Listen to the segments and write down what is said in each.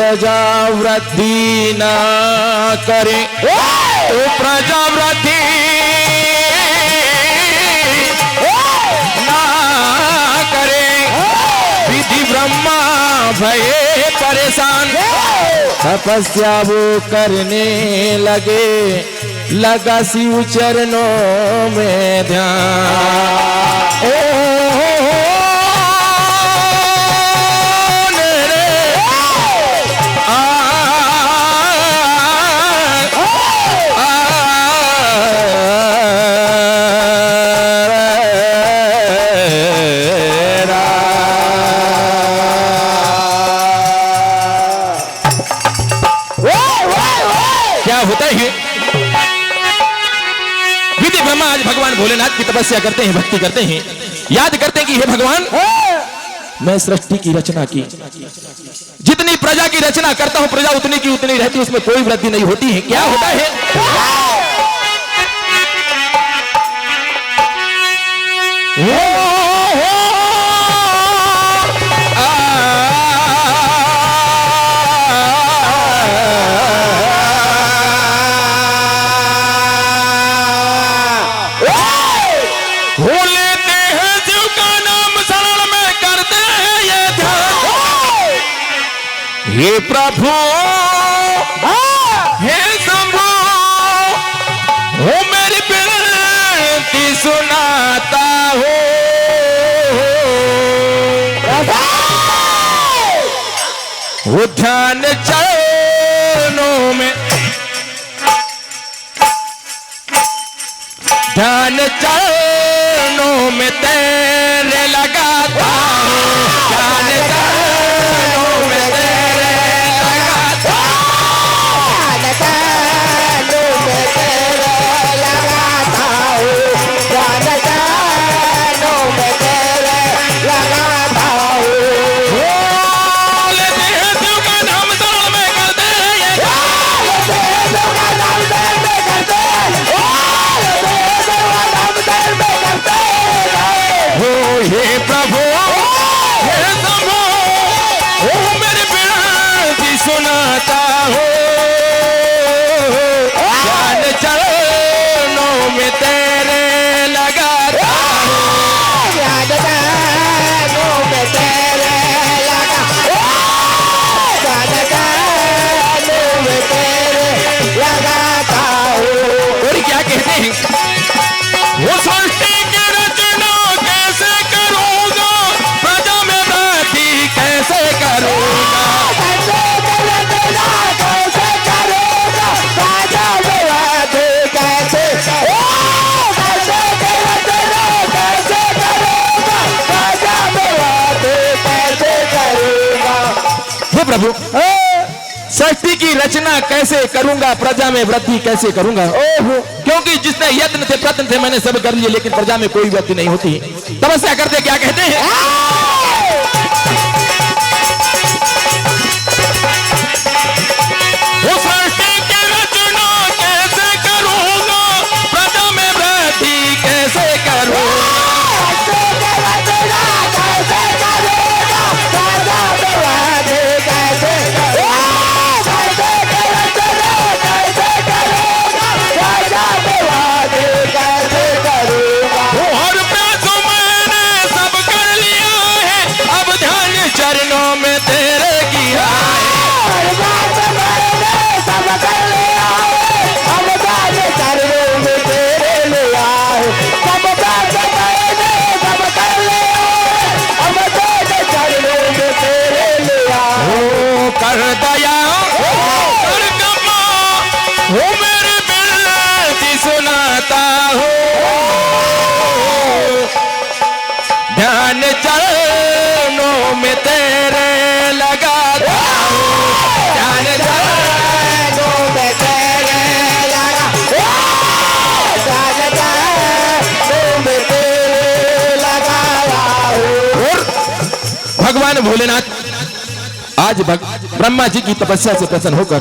प्रजा वृद्धि न करे, तो प्रजा वृद्धि ना करे, विधि ब्रह्मा भये परेशान, तपस्या वो करने लगे, लगा शिव चरणों में ध्यान। क्या होता है, विधि ब्रह्मा आज भगवान भोलेनाथ की तपस्या करते हैं, भक्ति करते हैं, याद करते हैं कि हे भगवान, मैं सृष्टि की रचना की, जितनी प्रजा की रचना करता हूं प्रजा उतनी की उतनी रहती, उसमें कोई वृद्धि नहीं होती है। क्या होता है, हे प्रभु हे शंभु, हो मेरी विनती सुनाता हो, वो ध्यान चरणों में, ध्यान चरणों में तेरे लगाता हूँ, ध्यान चरणों में तेरे लगाता हूँ, ध्यान चरणों में तेरे लगाता हूँ। लेते हैं शिव का नाम शरण में करते हैं, लेते हैं शिव का नाम शरण में करते हैं, हे प्रभु हे शंभु, ओ मेरी विनती सुनाता हो, ध्यान चरणों में तेरे लगाता हूँ, ध्यान चरणों में तेरे लगाता हूँ, ध्यान चरणों में तेरे लगाता हूँ। और क्या कहते हैं, वो सृष्टि की रचना कैसे करूंगा, प्रजा में वृद्धि कैसे करूंगा, कैसे करूंगा, कैसे करूंगा, प्रजा में वृद्धि कैसे करूंगा, कैसे करूंगा, कैसे करूंगा, प्रजा में वृद्धि कैसे करूंगा। हे प्रभु, सृष्टि की रचना कैसे करूंगा, प्रजा में वृद्धि कैसे करूंगा। ओहो, क्योंकि जितने यत्न थे प्रयत्न थे मैंने सब कर लिए, लेकिन प्रजा में कोई वृद्धि नहीं होती। तपस्या करते क्या कहते हैं, वो सृष्टि की रचना कैसे करूंगा, प्रजा में वृद्धि कैसे करूंगा, चरणों में तेरे किया है, सब कर लिया है, अब चरणों में तेरे लिया है, सब कर लिया है, अब चरणों में तेरे लिया है। कर दया कर कमा हो, मेरी विनती सुनाता हो, ध्यान चरणों में तेरे लगाता हूँ, ध्यान चरणों में तेरे लगाता हूँ, ध्यान चरणों में तेरे लगाता हूँ। भगवान भोलेनाथ आज ब्रह्मा जी की तपस्या से प्रसन्न होकर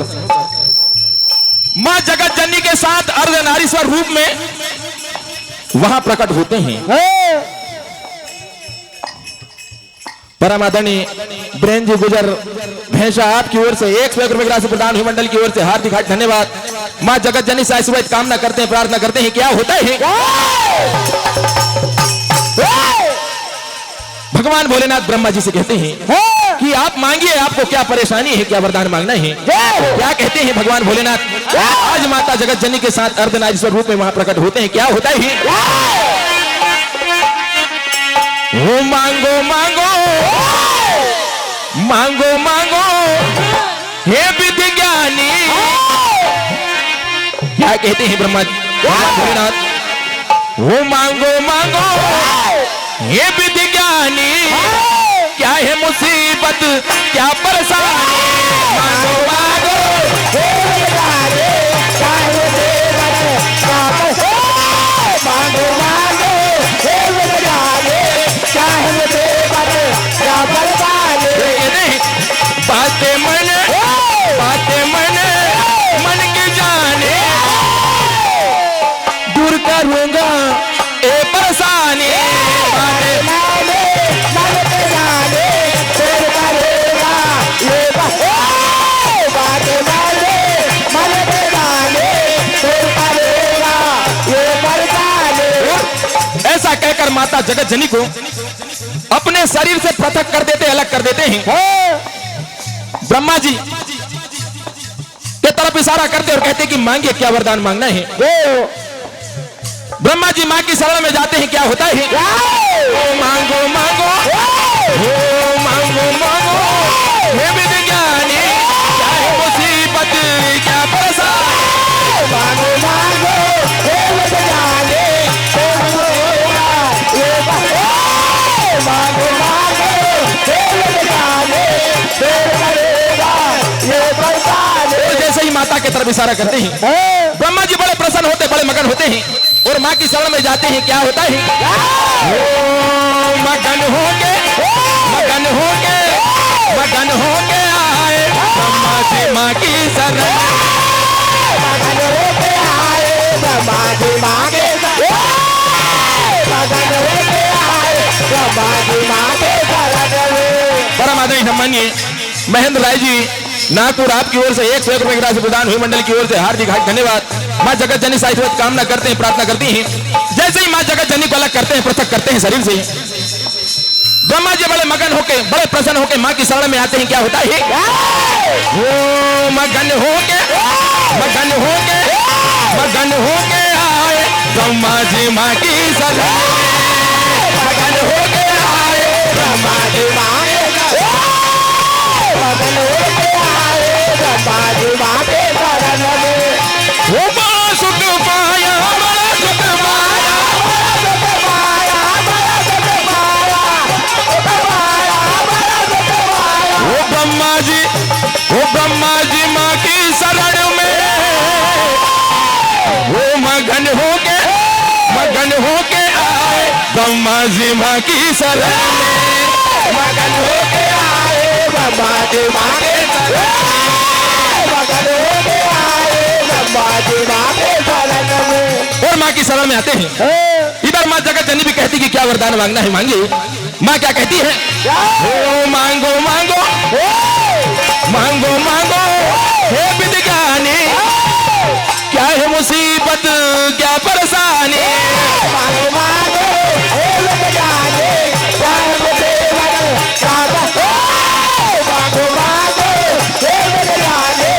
मां जगत जननी के साथ अर्धनारीश्वर रूप में वहां प्रकट होते हैं। परम आदरणीय ब्रेन जी गुजर भैंसा आपकी ओर से 100 रुपए की राशि प्रदान हुई मंडल की ओर से हार्दिक हार्दिक धन्यवाद। मां जगत जननी से आशीर्वाद कामना करते हैं, प्रार्थना करते हैं। क्या होता है भगवान भोलेनाथ ब्रह्मा जी से कहते हैं कि आप मांगिए, आपको क्या परेशानी है, क्या वरदान मांगना है। क्या कहते हैं भगवान भोलेनाथ? आज माता जगत जननी के साथ अर्धनारीश्वर रूप में वहां प्रकट होते हैं। क्या होता है? वो मांगो मांगो मांगो मांगो हे विधि ज्ञानी। क्या कहते हैं ब्रह्मा जी भोलेनाथ? वो मांगो मांगो हे विधि ज्ञानी। क्या है मुसीबत, क्या परेशानी? मांगो मांगो हे विधि ज्ञानी। क्या है मुसीबत, क्या परेशानी? मांगो मांगो हे विधि ज्ञानी। क्या है मुसीबत, क्या परेशानी? बातें मन मन की जाने, दूर करूंगा ए परेशानी। ऐसा कहकर माता जगत जननी को अपने शरीर से पृथक कर देते, अलग कर देते हैं। ब्रह्मा जी के तरफ इशारा करते और कहते कि मांगे, क्या वरदान मांगना है। ब्रह्मा जी मां की शरण में जाते हैं। क्या होता है? ओ मांगो मांगो ओ मांगो मांगो हे विधि ज्ञानी। क्या है मुसीबत, क्या परेशानी? मांगो मांगो हे विधि ज्ञानी। मांगो मांगो हे विधि ज्ञानी। जैसे ही माता की तरफ इशारा करते हैं, ब्रह्मा जी बड़े प्रसन्न होते, बड़े मगन होते हैं और मां की शरण में जाते हैं। क्या होता है? ओ मगन होके मगन होके मगन होके आए ब्रह्मा जी मां की शरण। मगन होके आए ब्रह्मा जी मां के शरण। मगन होके आए ब्रह्मा जी मां के शरण। परम आदरणीय सम्माननीय महेंद्र राय जी नागपुर आपकी ओर से 100 रुपए की राशि प्रदान हुई मंडल की ओर से हार्दिक हार्दिक धन्यवाद। मां जगत जननी से आशीर्वाद कामना करते हैं, प्रार्थना करती हैं। जैसे ही मां जगत जननी को अलग करते हैं, पृथक करते हैं शरीर से, ब्रह्मा जी बड़े मगन होके, बड़े प्रसन्न होके मां की शरण में आते हैं। क्या होता है? ओ मगन होके मगन होके मगन होके आए ब्रह्मा जी मां की शरण। मगन होके आए ब्रह्मा जी मां के शरण। मगन होके आए ब्रह्मा जी मां के शरण में। वो बड़ा सुख पाया, बड़ा सुख पाया, बड़ा सुख पाया, बड़ा सुख पाया, बड़ा सुख पाया। वो ब्रह्मा जी मां की शरण में वो मगन होके आए ब्रह्मा जी मां की शरण में। मगन होके आए ब्रह्मा जी मां के शरण। मगन होके आए ब्रह्मा जी मां के शरण में और मां की शरण में आते हैं। इधर मां जगत जननी भी कहती कि क्या वरदान मांगना है, मांगिए। मां क्या कहती है? ओ मांगो मांगो मांगो मांगो हे विधि ज्ञानी। क्या है मुसीबत, क्या परेशानी? मांगो मांगो हे विधि ज्ञानी। क्या है मुसीबत, क्या परेशानी? मांगो मांगो हे विधि ज्ञानी।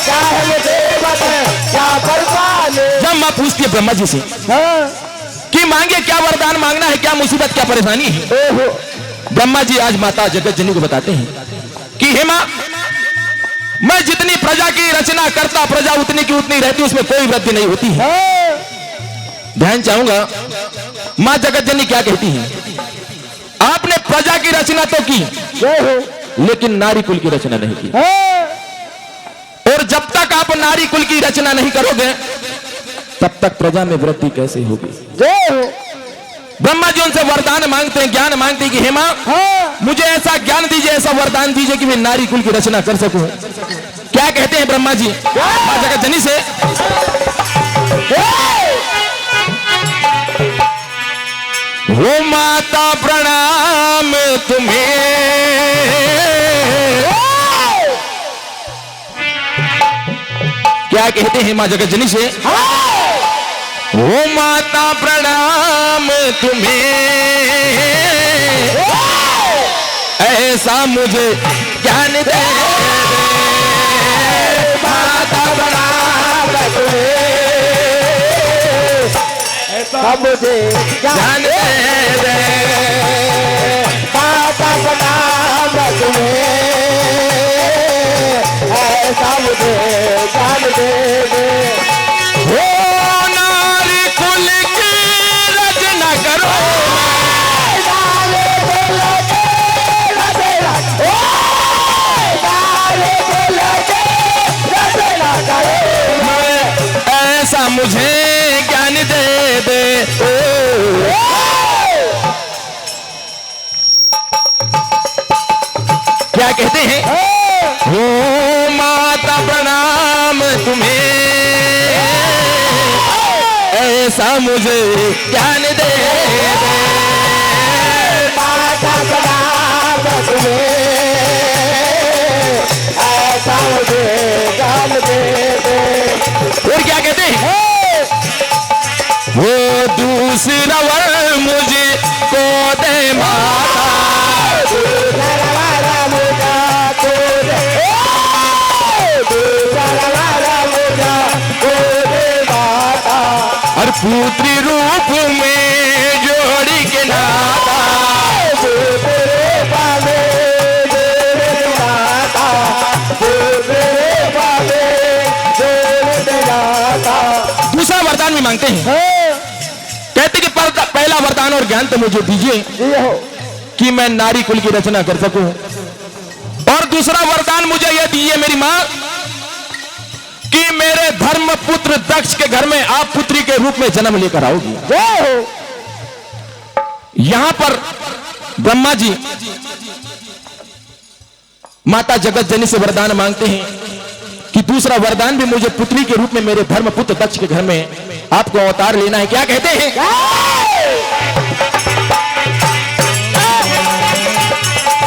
क्या है मुसीबत, क्या परेशानी? जब मां पूछती है ब्रह्मा जी से कि मांगे, क्या वरदान मांगना है, क्या मुसीबत, क्या परेशानी है, ब्रह्मा जी आज माता जगत जननी को बताते हैं कि हे मां, मैं जितनी प्रजा की रचना करता, प्रजा उतनी की उतनी रहती, उसमें कोई वृद्धि नहीं होती है। ध्यान चाहूंगा मां जगत जननी क्या कहती है? आपने प्रजा की रचना तो की, लेकिन नारी कुल की रचना नहीं की। और जब तक आप नारी कुल की रचना नहीं करोगे, तब तक प्रजा में वृद्धि कैसे होगी? ब्रह्मा जी उनसे वरदान मांगते हैं, ज्ञान मांगते हैं कि हे मां, मुझे ऐसा ज्ञान दीजिए, ऐसा वरदान दीजिए कि मैं नारी कुल की रचना कर सकूं। क्या कहते हैं ब्रह्मा जी मां जगत जननी से? हो माता प्रणाम तुम्हें, क्या कहते हैं मां जगत जननी से? ओ माता प्रणाम तुम्हें, ऐसा मुझे ज्ञान दे। माता प्रणाम तुम्हें, ऐसा मुझे ज्ञान दे। माता प्रणाम तुम्हें, ऐसा मुझे ज्ञान दे। ओ नारी कुल की रचना करो, ऐसा मुझे ज्ञान दे दे। क्या कहते हैं? ओ माता प्रणाम तुम्हें, ऐसा मुझे ज्ञान दे दे। माता प्रणाम तुम्हें, ऐसा मुझे ज्ञान दे दे। और क्या कहते हैं? वो दूसरा वर मुझे को दे माता, और पुत्री रूप में जोड़ी के नाता, दूसरा वरदान भी मांगते हैं। कहते कि पहला वरदान और ज्ञान तो मुझे दीजिए कि मैं नारी कुल की रचना कर सकूं, और दूसरा वरदान मुझे यह दीजिए मेरी मां कि मेरे धर्म पुत्र दक्ष के घर में आप पुत्री के रूप में जन्म लेकर आओगी। यहां पर ब्रह्मा जी माता जगत जननी से वरदान मांगते हैं कि दूसरा वरदान भी मुझे पुत्री के रूप में मेरे धर्म पुत्र दक्ष के घर में आपको अवतार लेना है। क्या कहते हैं?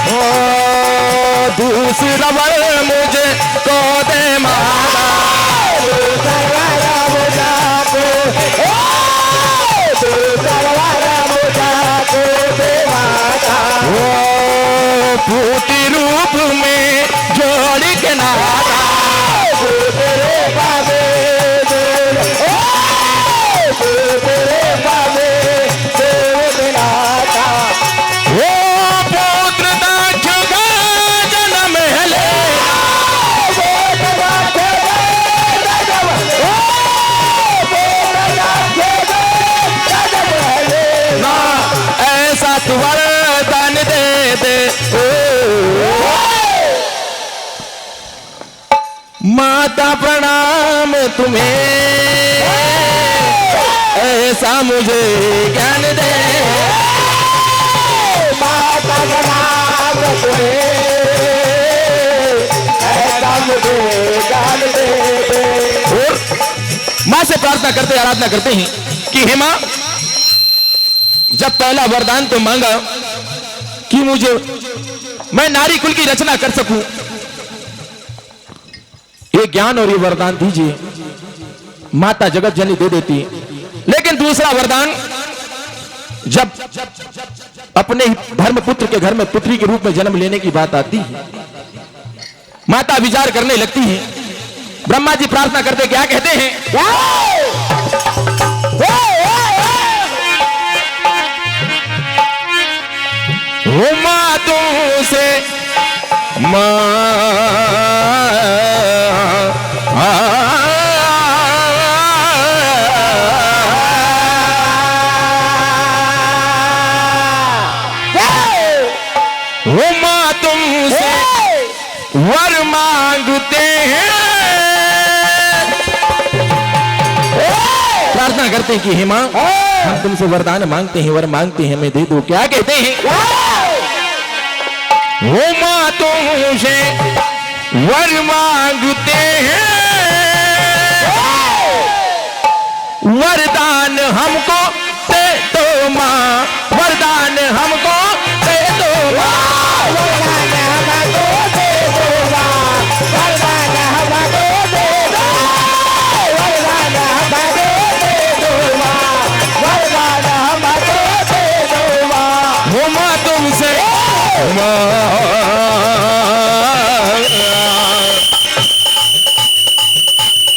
ओ दूसरा वर मुझे को दे माता, पुत्री रूप में जोड़ी के नाता, वो पुत्र दक्ष का जन्म ले, ऐसा तू वरदान दे दे। माता प्रणाम तुम्हें, ऐसा मुझे ज्ञान दे। माता प्रणाम तुम्हें, ऐसा मुझे ज्ञान दे। और मां से प्रार्थना करते आराधना करते हैं कि हे मां, जब पहला वरदान तो मांगा कि मुझे मैं नारी कुल की रचना कर सकूं, ये ज्ञान और ये वरदान दीजिए। माता जगत जननी दे देती, लेकिन दूसरा वरदान जब अपने धर्म पुत्र के घर में पुत्री के रूप में जन्म लेने की बात आती है, माता विचार करने लगती है। ब्रह्मा जी प्रार्थना करते क्या कहते हैं? ओ मां तुमसे मां तुमसे वर मांगते हैं। प्रार्थना करते हैं कि हे मां, हम तुमसे वरदान मांगते हैं, वर मांगते हैं, हमें दे दो। क्या कहते हैं? वो मां तुमसे वर मांगते हैं, वरदान हमको दे दो मां, वरदान हमको दे दो मां, वरदान हो